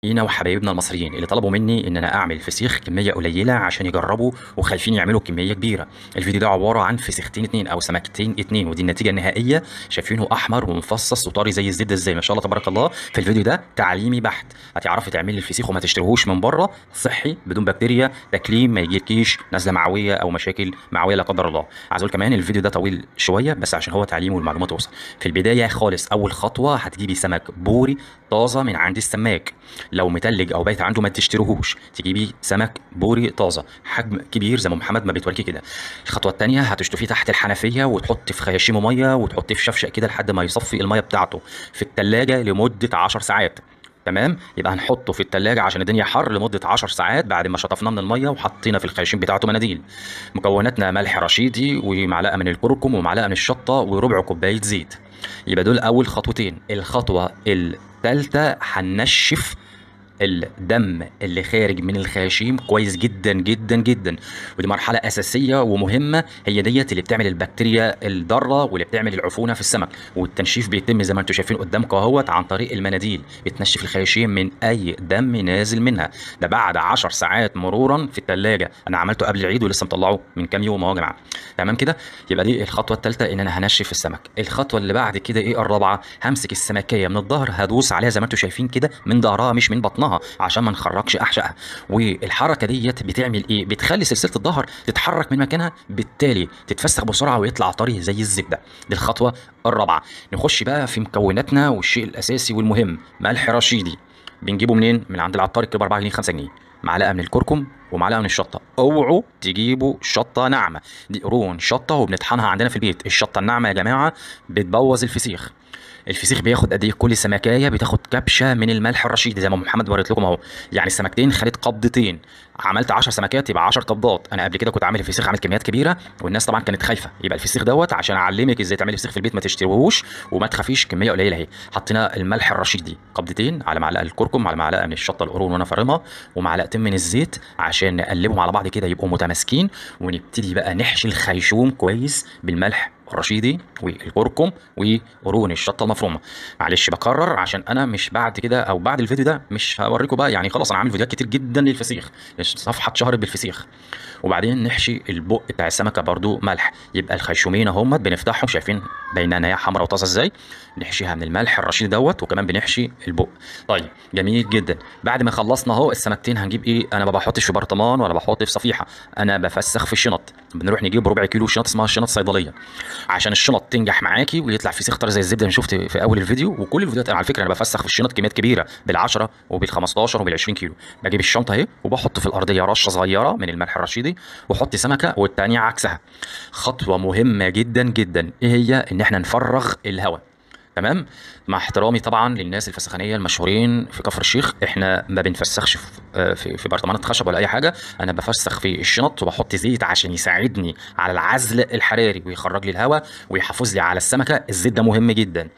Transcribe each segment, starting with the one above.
لينا وحبايبنا المصريين اللي طلبوا مني ان انا اعمل فسيخ كميه قليله عشان يجربوا وخايفين يعملوا كميه كبيره. الفيديو ده عباره عن فسيختين اتنين او سمكتين اتنين، ودي النتيجه النهائيه. شايفينه احمر ومفصص وطري زي الزبده، ازاي ما شاء الله تبارك الله. في الفيديو ده تعليمي بحت، هتعرفي تعملي الفسيخ وما تشتريهوش من بره، صحي بدون بكتيريا، تكليم ما يجيلكيش نزله معويه او مشاكل معويه لا قدر الله. عايز اقول كمان الفيديو ده طويل شويه بس عشان هو تعليم والمعلومات توصل. في البدايه خالص اول خطوه هتجيبي سمك بوري طازه من عند السماك. لو متلج او بايت عنده ما تشتريهوش، تجيبي سمك بوري طازه حجم كبير زي ما محمد ما بتوريكي كده. الخطوه الثانيه هتشطفيه تحت الحنفيه وتحطي في خياشيمه ميه وتحطيه في شفشق كده لحد ما يصفي الميه بتاعته في الثلاجه لمده 10 ساعات. تمام، يبقى هنحطه في التلاجة عشان الدنيا حر لمدة 10 ساعات بعد ما شطفناه من المية وحطينا في الخياشيم بتاعته مناديل. مكوناتنا ملح رشيدي ومعلقة من الكركم ومعلقة من الشطة وربع كوباية زيت. يبقى دول أول خطوتين. الخطوة الثالثة هننشف الدم اللي خارج من الخياشيم كويس جدا جدا جدا، ودي مرحله اساسيه ومهمه، هي ديت اللي بتعمل البكتيريا الضاره واللي بتعمل العفونه في السمك. والتنشيف بيتم زي ما انتم شايفين قدامكم اهوت عن طريق المناديل، بتنشف الخياشيم من اي دم نازل منها. ده بعد 10 ساعات مرورا في الثلاجه، انا عملته قبل العيد ولسه مطلعه من كام يوم اهو يا جماعه. تمام كده، يبقى دي الخطوه الثالثه ان انا هنشف السمك. الخطوه اللي بعد كده ايه؟ الرابعه، همسك السمكيه من الظهر هدوس عليها زي ما انتم شايفين كده من ظهرها مش من بطنها عشان ما نخرجش احشائها. والحركه ديت بتعمل ايه؟ بتخلي سلسله الظهر تتحرك من مكانها، بالتالي تتفسخ بسرعه ويطلع طري زي الزبده. دي الخطوه الرابعه. نخش بقى في مكوناتنا والشيء الاساسي والمهم، ملح رشيدي. بنجيبه منين؟ من عند العطار الكبير ب 4 جنيه 5 جنيه. معلقه من الكركم ومعلقه من الشطه. اوعوا تجيبوا شطه ناعمه، دي قرون شطه وبنطحنها عندنا في البيت. الشطه الناعمه يا جماعه بتبوظ الفسيخ. الفسيخ بياخد قد ايه؟ كل سمكايه بتاخد كبشه من الملح الرشيد زي ما محمد وريت لكم اهو. يعني السمكتين خدت قبضتين، عملت 10 سمكات يبقى 10 قبضات. انا قبل كده كنت عامل الفسيخ عامل كميات كبيره والناس طبعا كانت خايفه. يبقى الفسيخ دوت عشان اعلمك ازاي تعملي فسيخ في البيت ما تشتريهوش وما تخافيش، كميه قليله اهي. حطينا الملح الرشيد دي قبضتين على معلقه الكركم على معلقه من الشطه القرون وانا فارمها ومعلقتين من الزيت عشان نقلبهم على بعض كده يبقوا متماسكين. ونبتدي بقى نحشي الخيشوم كويس بالملح الرشيدي والكركم وقرون الشطه المفرومه. معلش بكرر عشان انا مش بعد كده او بعد الفيديو ده مش هوريكم بقى، يعني خلاص انا عامل فيديوهات كتير جدا للفسيخ، الصفحه اتشهرت بالفسيخ. وبعدين نحشي البق بتاع السمكه برضو ملح. يبقى الخيشومين اهم بنفتحهم، شايفين باينه ان هي حمراء وطازه ازاي؟ نحشيها من الملح الرشيد دوت، وكمان بنحشي البق. طيب جميل جدا. بعد ما خلصنا اهو السمكتين هنجيب ايه؟ انا ما بحطش في برطمان ولا بحط في صفيحه، انا بفسخ في الشنط. بنروح نجيب ربع كيلو شنط اسمها الشنط صيدليه عشان الشنط تنجح معاكي ويطلع فسيخ طري زي الزبده اللي شفت في اول الفيديو. وكل الفيديوهات على فكره انا بفسخ في الشنط كميات كبيره بال10 وبال15 وبال20 كيلو. بجيب الشنطه اهي وبحط في الارضيه رشه صغيره من الملح الرشيدي واحط سمكه والثانيه عكسها. خطوه مهمه جدا جدا ايه هي؟ ان احنا نفرغ الهواء. تمام، مع احترامي طبعا للناس الفسخانيه المشهورين في كفر الشيخ، احنا ما بنفسخش في برطمانات خشب ولا اي حاجه. انا بفسخ في الشنط وبحط زيت عشان يساعدني على العزل الحراري ويخرج لي الهواء ويحافظ لي على السمكه. الزيت ده مهم جدا.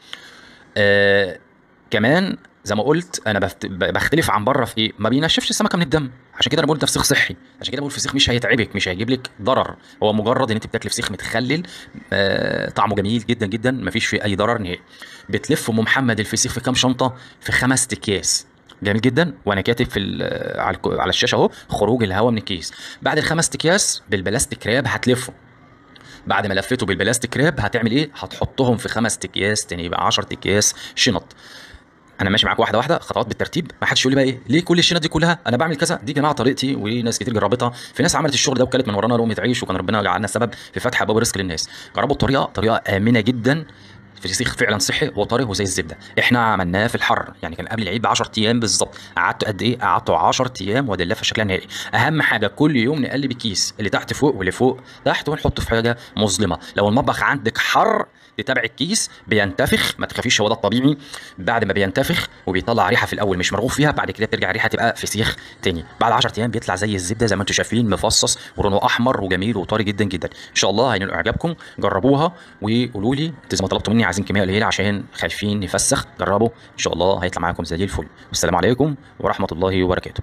كمان زي ما قلت انا بختلف عن بره في ايه؟ ما بينشفش السمكه من الدم. عشان كده انا بقول ده فسيخ صحي، عشان كده بقول فسيخ مش هيتعبك، مش هيجيب لك ضرر. هو مجرد ان انت بتاكل فسيخ متخلل، طعمه جميل جدا جدا، مفيش فيه اي ضرر نهائي. بتلف ام محمد الفسيخ في كام شنطه؟ في 5 اكياس. جميل جدا، وانا كاتب في على الشاشه اهو خروج الهواء من الكيس. بعد الخمس اكياس بالبلاستيك راب هتلفه. بعد ما لفيته بالبلاستيك راب هتعمل ايه؟ هتحطهم في 5 اكياس تاني، يبقى 10 اكياس شنط. انا ماشي معاك واحده واحده خطوات بالترتيب، ما حدش يقول لي بقى ايه ليه كل الشنط دي كلها انا بعمل كذا. دي يا جماعه طريقتي وناس كتير جربتها، في ناس عملت الشغل ده وكلت من ورانا لقمه عيش وكان ربنا جعلنا سبب في فتح ابواب رزق للناس. جربوا الطريقه، طريقه امنه جدا، فسيخ فعلا صحي وطري وزي الزبده. احنا عملناه في الحر، يعني كان قبل العيد ب 10 ايام بالظبط. قعدت قد ايه؟ قعدت 10 ايام وادي اللفه شكلها نهائي. اهم حاجه كل يوم نقلب الكيس اللي تحت فوق واللي فوق تحت ونحطه في حاجه مظلمه. لو المطبخ عندك حر تتابع الكيس بينتفخ، ما تخافيش هو ده الطبيعي. بعد ما بينتفخ وبيطلع ريحه في الاول مش مرغوب فيها، بعد كده بترجع الريحه تبقى فسيخ تاني. بعد 10 ايام بيطلع زي الزبده زي ما انتم شايفين، مفصص ولونه احمر وجميل وطري جدا جدا. ان شاء الله هينال اعجابكم، جربوها وقولوا لي زي ما طلبتوا مني عايزين كميه قليله عشان خايفين نفسخ. جربوا ان شاء الله هيطلع معاكم زي الفل. والسلام عليكم ورحمه الله وبركاته.